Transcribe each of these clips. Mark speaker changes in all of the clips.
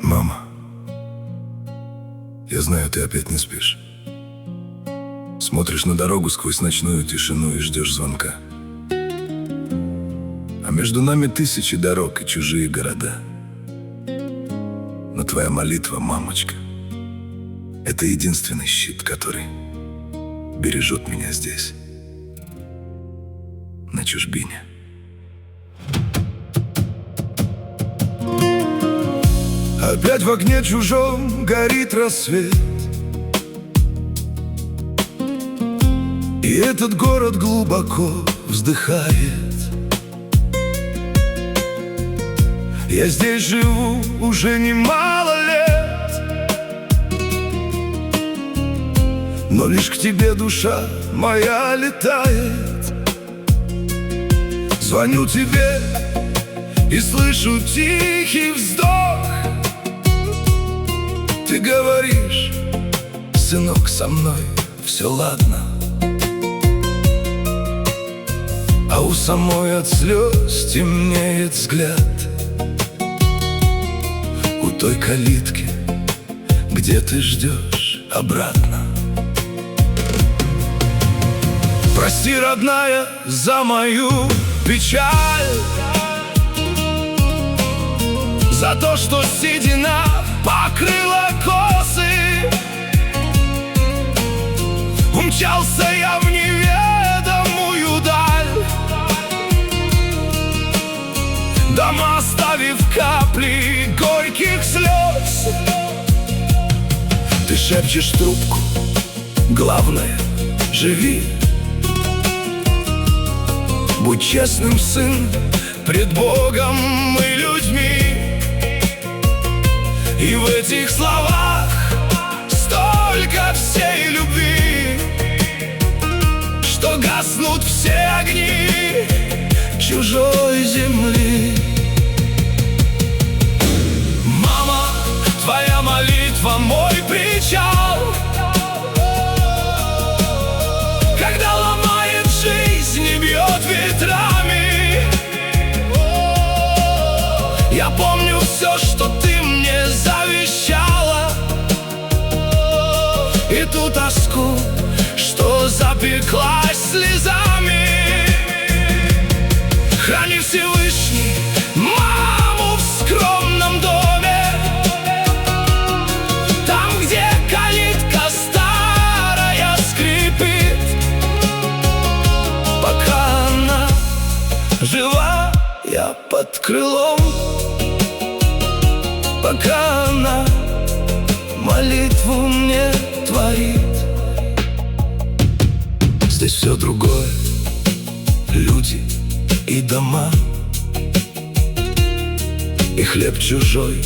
Speaker 1: Мама, я знаю, ты опять не спишь. Смотришь на дорогу сквозь ночную тишину и ждешь звонка. А между нами тысячи дорог и чужие города. Но твоя молитва, мамочка, это единственный щит, который бережет меня здесь, на чужбине. Опять в огне чужом горит рассвет, и этот город глубоко вздыхает. Я здесь живу уже немало лет, но лишь к тебе душа моя летает. Звоню тебе и слышу тихий вздох. Ты говоришь: сынок, со мной все ладно. А у самой от слез темнеет взгляд. У той калитки, где ты ждешь обратно. Прости, родная, за мою печаль, за то, что седина покрыла косы. Умчался я в неведомую даль, дома оставив капли горьких слез. Ты шепчешь в трубку: главное, живи. Будь честным, сын, пред Богом и людьми. И в этих словах столько всей любви, что гаснут все огни чужой земли. Мама, твоя молитва мой причал, когда ломает жизнь и бьет ветрами. Я помню все, что ты мне завещала, и ту тоску, что запеклась слезами. Храни Всевышний маму в скромном доме, там, где калитка старая скрипит. Пока она жива, я под крылом, пока она молитву мне творит. Здесь все другое, люди и дома, и хлеб чужой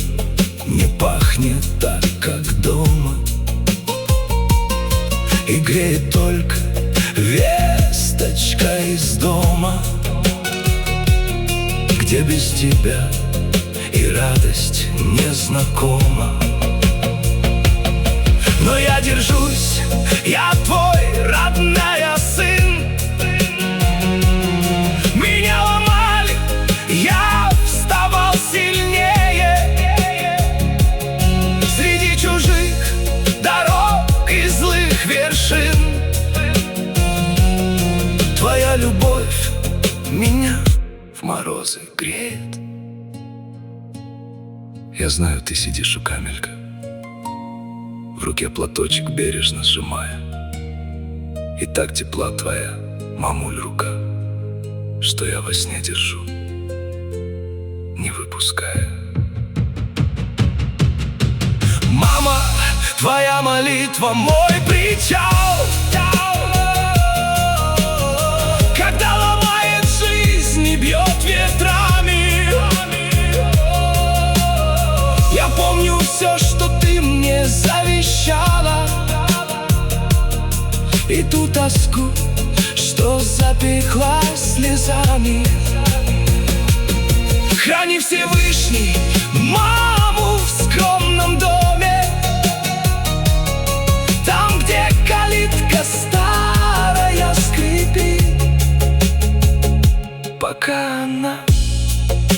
Speaker 1: не пахнет так, как дома. И греет только весточка из дома, где без тебя и радость незнакома. Но я держусь, я твой, родная, сын. Меня ломали, я вставал сильнее. Среди чужих дорог и злых вершин твоя любовь меня в морозы греет. Я знаю, ты сидишь у камелька, в руке платочек бережно сжимая. И так тепла твоя, мамуль, рука, что я во сне держу, не выпуская. Мама, твоя молитва мой причал, когда ломает жизнь и бьет ветрами. Я помню все, что ты мне завещала, и ту тоску, что запеклась слезами. Храни Всевышний маму в скромном доме, там, где калитка старая скрипит. Пока она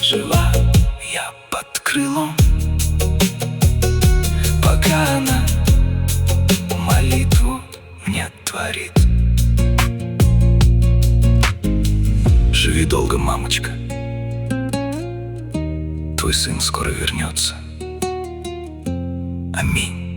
Speaker 1: жива, я крылом, пока она молитву мне творит. Живи долго, мамочка, твой сын скоро вернется. Аминь.